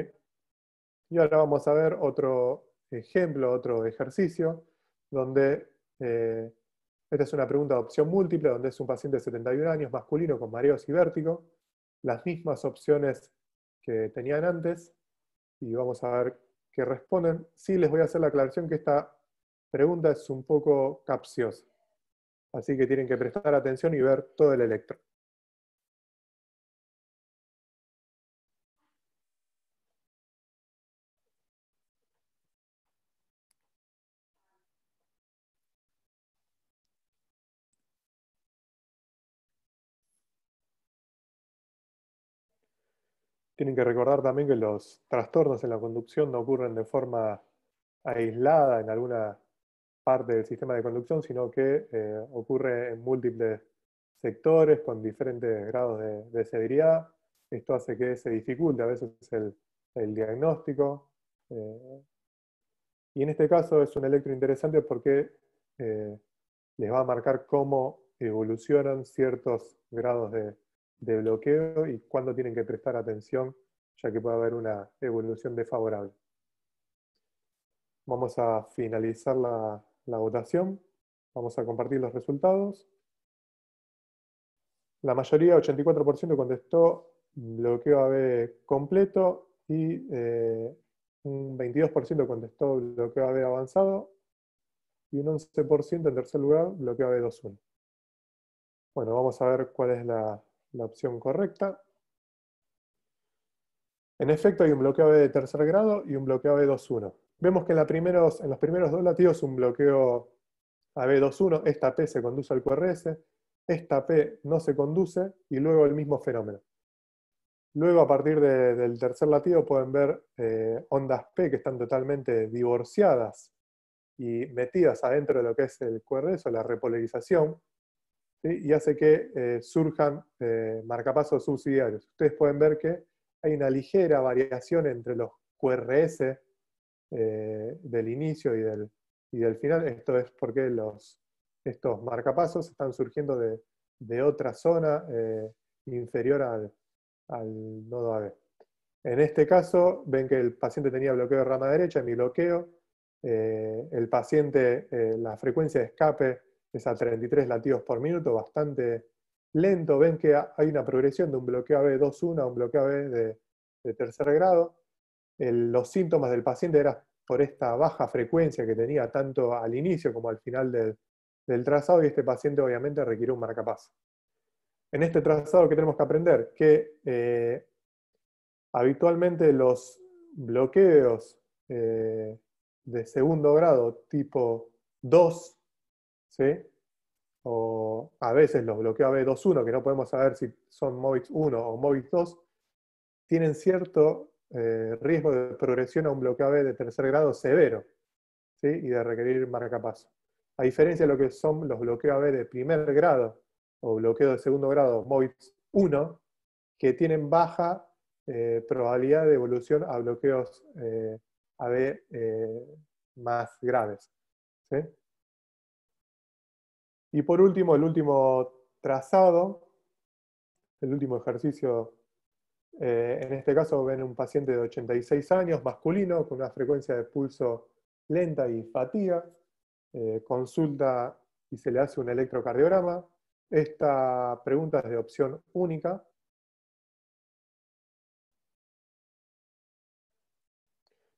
Y ahora vamos a ver otro ejemplo, otro ejercicio, donde esta es una pregunta de opción múltiple, donde es un paciente de 71 años, masculino, con mareos y vértigo, las mismas opciones que tenían antes, y vamos a ver qué responden. Sí, les voy a hacer la aclaración que esta pregunta es un poco capciosa, así que tienen que prestar atención y ver todo el electro. Tienen que recordar también que los trastornos en la conducción no ocurren de forma aislada en alguna parte del sistema de conducción, sino que ocurre en múltiples sectores con diferentes grados de severidad. Esto hace que se dificulte a veces el diagnóstico. Y en este caso es un electro interesante porque les va a marcar cómo evolucionan ciertos grados de bloqueo y cuándo tienen que prestar atención, ya que puede haber una evolución desfavorable. Vamos a finalizar la votación. Vamos a compartir los resultados. La mayoría, 84%, contestó bloqueo AB completo y un 22% contestó bloqueo AB avanzado y un 11% en tercer lugar bloqueo AB 2.1. Bueno, vamos a ver cuál es la opción correcta. En efecto, hay un bloqueo AB de tercer grado y un bloqueo AB 2.1. Vemos que en los primeros dos latidos un bloqueo AB 2.1, esta P se conduce al QRS, esta P no se conduce y luego el mismo fenómeno. Luego, a partir del tercer latido, pueden ver ondas P que están totalmente divorciadas y metidas adentro de lo que es el QRS o la repolarización, ¿sí? Y hace que surjan marcapasos subsidiarios. Ustedes pueden ver que hay una ligera variación entre los QRS del inicio y del final. Esto es porque estos marcapasos están surgiendo de otra zona inferior al nodo AB. En este caso, ven que el paciente tenía bloqueo de rama derecha, mi bloqueo. El paciente, la frecuencia de escape es a 33 latidos por minuto, bastante lento. Ven que hay una progresión de un bloqueo AB 2.1 a un bloqueo AB de tercer grado. Los síntomas del paciente eran por esta baja frecuencia que tenía tanto al inicio como al final del trazado, y este paciente obviamente requiere un marcapaso. En este trazado, ¿qué tenemos que aprender? Que habitualmente los bloqueos de segundo grado tipo 2, ¿sí? O a veces los bloqueos AB 2.1, que no podemos saber si son MOVIX 1 o MOVIX 2, tienen cierto riesgo de progresión a un bloqueo AB de tercer grado severo, ¿sí? Y de requerir marcapaso. A diferencia de lo que son los bloqueos AB de primer grado o bloqueo de segundo grado MOVIX 1, que tienen baja probabilidad de evolución a bloqueos AB más graves. ¿Sí? Y por último, el último trazado, el último ejercicio, en este caso ven un paciente de 86 años, masculino, con una frecuencia de pulso lenta y fatiga, consulta y se le hace un electrocardiograma. Esta pregunta es de opción única.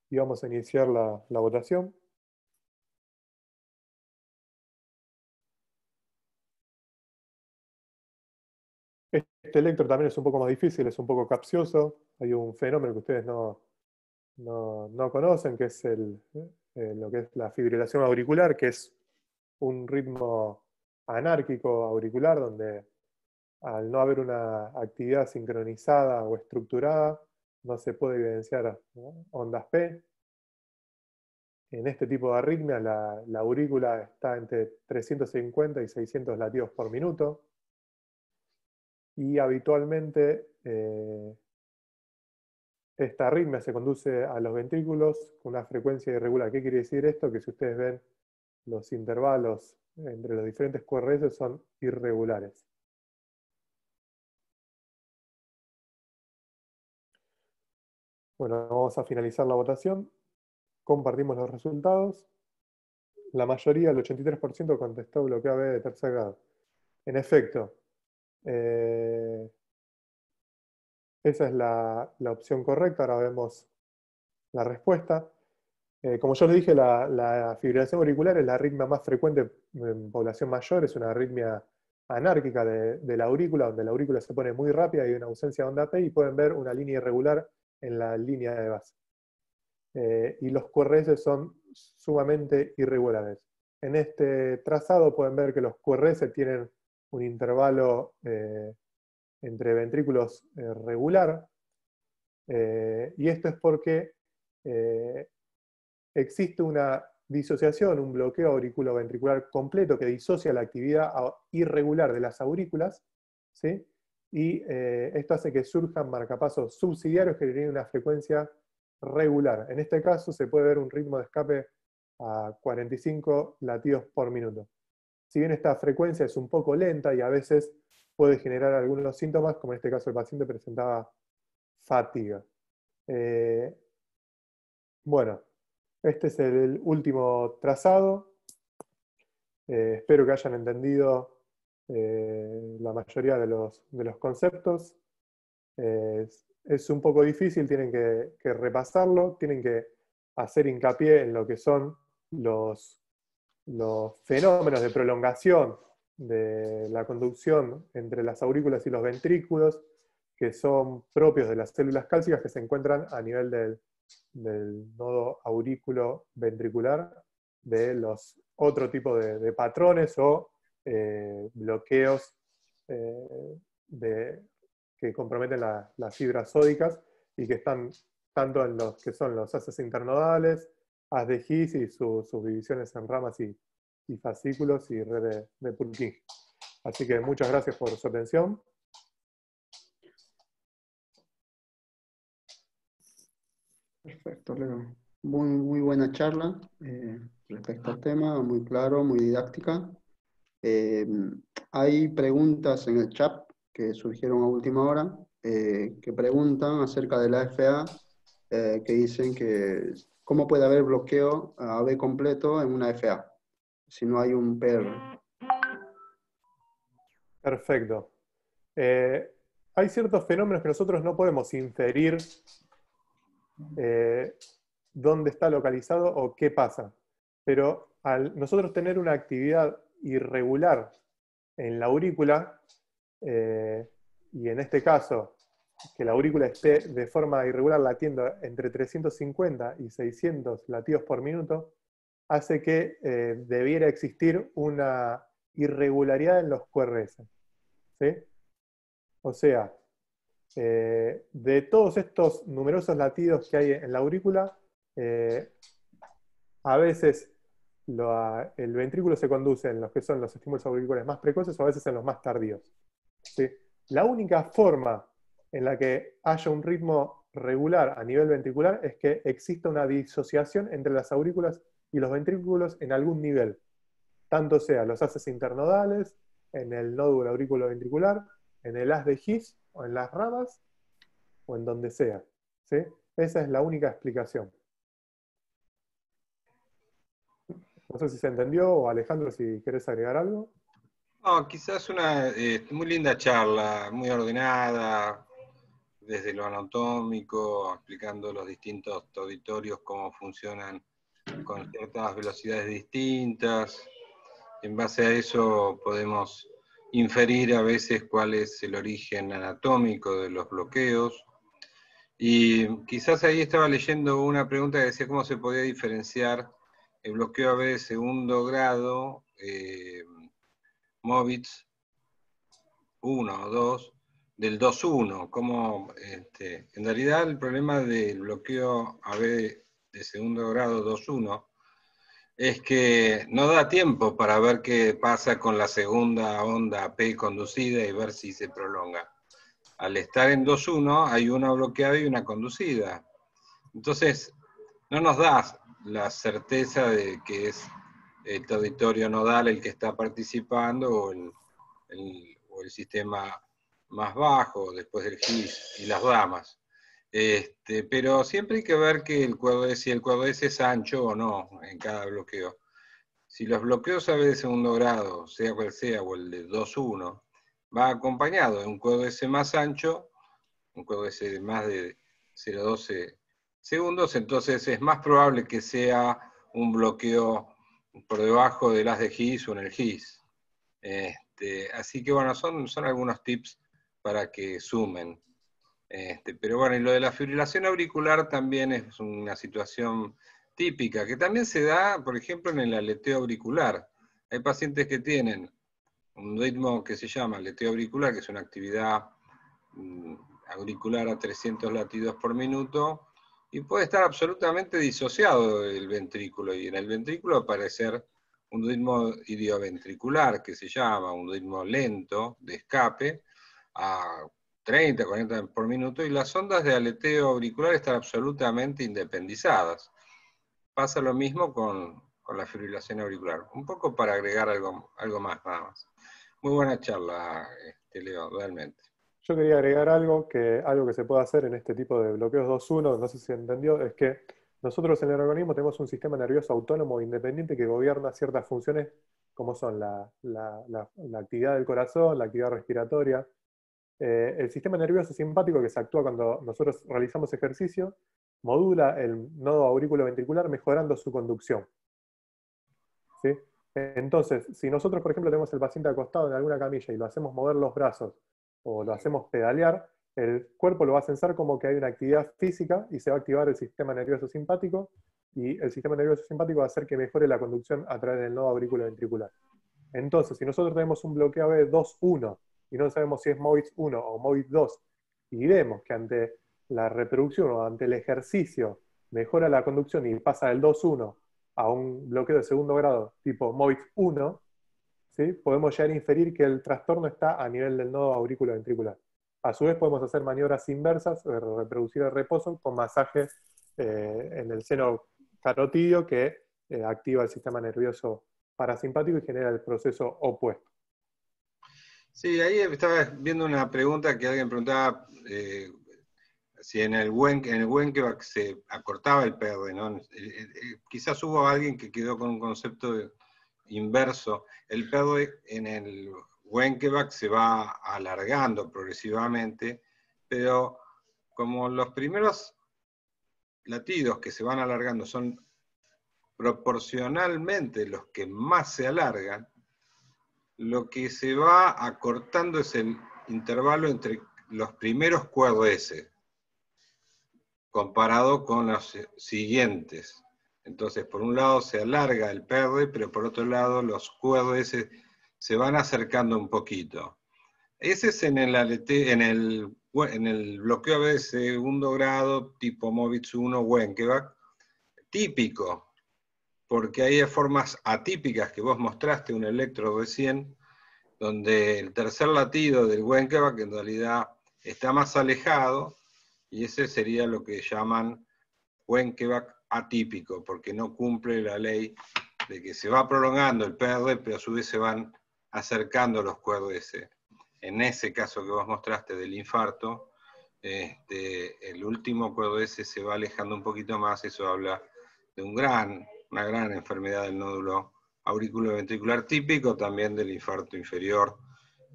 y vamos a iniciar la votación. Este electro también es un poco más difícil, es un poco capcioso. Hay un fenómeno que ustedes no conocen, que es lo que es la fibrilación auricular, que es un ritmo anárquico auricular, donde al no haber una actividad sincronizada o estructurada, no se puede evidenciar, ¿no?, ondas P. En este tipo de arritmia, la aurícula está entre 350 y 600 latidos por minuto. Y habitualmente esta arritmia se conduce a los ventrículos con una frecuencia irregular. ¿Qué quiere decir esto? Que si ustedes ven los intervalos entre los diferentes QRS son irregulares. Bueno, vamos a finalizar la votación. Compartimos los resultados. La mayoría, el 83%, contestó bloqueo AB de tercer grado. En efecto, esa es la opción correcta. Ahora vemos la respuesta. Como yo les dije, la fibrilación auricular es la arritmia más frecuente en población mayor, es una arritmia anárquica de la aurícula, donde la aurícula se pone muy rápida y hay una ausencia de onda P, y pueden ver una línea irregular en la línea de base. Y los QRS son sumamente irregulares. En este trazado pueden ver que los QRS tienen un intervalo entre ventrículos regular, y esto es porque existe una disociación, un bloqueo auriculoventricular completo que disocia la actividad irregular de las aurículas, ¿sí? Y esto hace que surjan marcapasos subsidiarios que tienen una frecuencia regular. En este caso se puede ver un ritmo de escape a 45 latidos por minuto. Si bien esta frecuencia es un poco lenta y a veces puede generar algunos síntomas, como en este caso el paciente presentaba fatiga. Bueno, este es el último trazado. Espero que hayan entendido la mayoría de los conceptos. Es un poco difícil, tienen que repasarlo, tienen que hacer hincapié en lo que son los fenómenos de prolongación de la conducción entre las aurículas y los ventrículos, que son propios de las células cálcicas que se encuentran a nivel del nodo aurículo ventricular, de los otro tipo de patrones o bloqueos que comprometen las fibras sódicas y que están tanto en los que son los haces internodales, haz de His y sus divisiones en ramas y fascículos y red de Purkinje. Así que muchas gracias por su atención. Perfecto, Leo. Muy buena charla respecto al tema, muy claro, muy didáctica. Hay preguntas en el chat que surgieron a última hora, que preguntan acerca de la FA, que dicen que cómo puede haber bloqueo AB completo en una FA, si no hay un PR. Perfecto. Hay ciertos fenómenos que nosotros no podemos inferir dónde está localizado o qué pasa. Pero al nosotros tener una actividad irregular en la aurícula, y en este caso, que la aurícula esté de forma irregular latiendo entre 350 y 600 latidos por minuto, hace que debiera existir una irregularidad en los QRS. ¿Sí? O sea, de todos estos numerosos latidos que hay en la aurícula, a veces el ventrículo se conduce en los que son los estímulos auriculares más precoces o a veces en los más tardíos. ¿Sí? La única forma en la que haya un ritmo regular a nivel ventricular es que exista una disociación entre las aurículas y los ventrículos en algún nivel, tanto sea los haces internodales, en el nódulo auriculoventricular, en el haz de His, o en las ramas, o en donde sea. ¿Sí? Esa es la única explicación. No sé si se entendió, o Alejandro, si querés agregar algo. No, quizás una muy linda charla, muy ordenada, desde lo anatómico, explicando los distintos auditorios, cómo funcionan con ciertas velocidades distintas. En base a eso podemos inferir a veces cuál es el origen anatómico de los bloqueos. Y quizás ahí estaba leyendo una pregunta que decía cómo se podía diferenciar el bloqueo AB de segundo grado, MOVITS 1 o 2, del 2.1. Como, en realidad el problema del bloqueo AB de segundo grado 2.1 es que no da tiempo para ver qué pasa con la segunda onda P conducida y ver si se prolonga. Al estar en 2.1 hay una bloqueada y una conducida. Entonces, no nos da la certeza de que es el auditorio nodal el que está participando o el sistema más bajo después del GIS y las damas. Pero siempre hay que ver que si el cuadro S es ancho o no en cada bloqueo. Si los bloqueos AB de segundo grado, sea cual sea, o el de 2.1, va acompañado de un cuadro S más ancho, un cuadro S de más de 0,12 segundos, entonces es más probable que sea un bloqueo por debajo de las de GIS o en el GIS. Así que bueno, son algunos tips para que sumen. Pero bueno, y lo de la fibrilación auricular también es una situación típica, que también se da, por ejemplo, en el aleteo auricular. Hay pacientes que tienen un ritmo que se llama aleteo auricular, que es una actividad auricular a 300 latidos por minuto, y puede estar absolutamente disociado del ventrículo, y en el ventrículo aparecer un ritmo idioventricular, que se llama un ritmo lento de escape, a 30, 40 por minuto, y las ondas de aleteo auricular están absolutamente independizadas. Pasa lo mismo con la fibrilación auricular. Un poco para agregar algo más, nada más. Muy buena charla, Leo, realmente. Yo quería agregar algo que se puede hacer en este tipo de bloqueos 2.1, no sé si se entendió, es que nosotros en el organismo tenemos un sistema nervioso autónomo e independiente que gobierna ciertas funciones como son la actividad del corazón, la actividad respiratoria. El sistema nervioso simpático que se actúa cuando nosotros realizamos ejercicio modula el nodo aurículo-ventricular mejorando su conducción. ¿Sí? Entonces, si nosotros, por ejemplo, tenemos el paciente acostado en alguna camilla y lo hacemos mover los brazos o lo hacemos pedalear, el cuerpo lo va a censar como que hay una actividad física y se va a activar el sistema nervioso simpático, y el sistema nervioso simpático va a hacer que mejore la conducción a través del nodo auriculoventricular. Entonces, si nosotros tenemos un bloqueo AB 2.1 y no sabemos si es MOVITS 1 o MOVITS 2, y vemos que ante la reproducción o ante el ejercicio mejora la conducción y pasa del 2.1 a un bloqueo de segundo grado tipo MOVITS 1, ¿sí? Podemos llegar a inferir que el trastorno está a nivel del nodo auriculoventricular. A su vez podemos hacer maniobras inversas, reproducir el reposo con masajes en el seno carotidio que activa el sistema nervioso parasimpático y genera el proceso opuesto. Sí, ahí estaba viendo una pregunta que alguien preguntaba si en el Wenckebach se acortaba el PR, ¿no? Quizás hubo alguien que quedó con un concepto inverso. El PR en el Wenckebach se va alargando progresivamente, pero como los primeros latidos que se van alargando son proporcionalmente los que más se alargan, lo que se va acortando es el intervalo entre los primeros QRS comparado con los siguientes. Entonces, por un lado se alarga el PR, pero por otro lado los QRS se van acercando un poquito. Ese es en el bloqueo AB de segundo grado tipo MOVITS 1 Wenckebach, típico, porque hay formas atípicas que vos mostraste un electro recién, donde el tercer latido del Wenckebach en realidad está más alejado, y ese sería lo que llaman Wenckebach atípico, porque no cumple la ley de que se va prolongando el PR, pero a su vez se van acercando los QRS. En ese caso que vos mostraste del infarto, el último QRS se va alejando un poquito más, eso habla de una gran enfermedad del nódulo auriculoventricular típico, también del infarto inferior,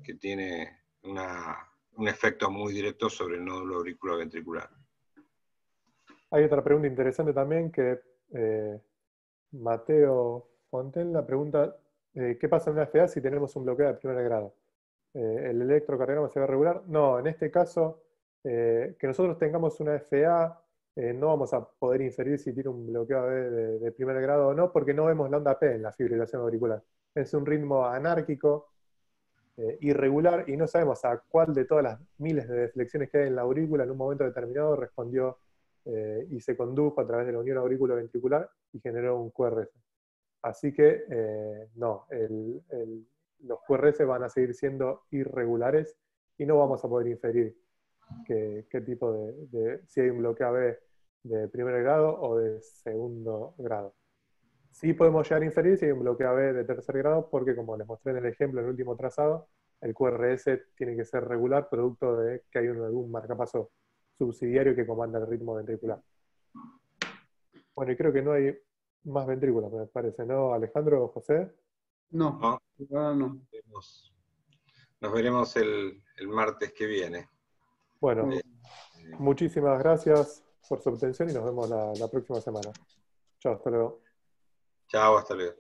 que tiene una un efecto muy directo sobre el nódulo auriculoventricular. Hay otra pregunta interesante también que Mateo Fontella pregunta, ¿qué pasa en una FA si tenemos un bloqueo de primer grado? ¿El electrocardiograma se va a regular? No, en este caso, que nosotros tengamos una FA, no vamos a poder inferir si tiene un bloqueo AB de primer grado o no, porque no vemos la onda P en la fibrilación auricular. Es un ritmo anárquico, irregular, y no sabemos a cuál de todas las miles de deflexiones que hay en la aurícula en un momento determinado respondió y se condujo a través de la unión auriculoventricular y generó un QRS. Así que no, los QRS van a seguir siendo irregulares y no vamos a poder inferir qué tipo si hay un bloqueo AB de primer grado o de segundo grado. Sí podemos llegar a inferir si hay un bloqueo AB de tercer grado, porque como les mostré en el ejemplo, en el último trazado, el QRS tiene que ser regular, producto de que hay algún marcapaso subsidiario que comanda el ritmo ventricular. Bueno, y creo que no hay más ventrículos, me parece, ¿no, Alejandro o José? No, no. Nos veremos el martes que viene. Bueno, muchísimas gracias por su atención y nos vemos la próxima semana. Chao, hasta luego. Chao, hasta luego.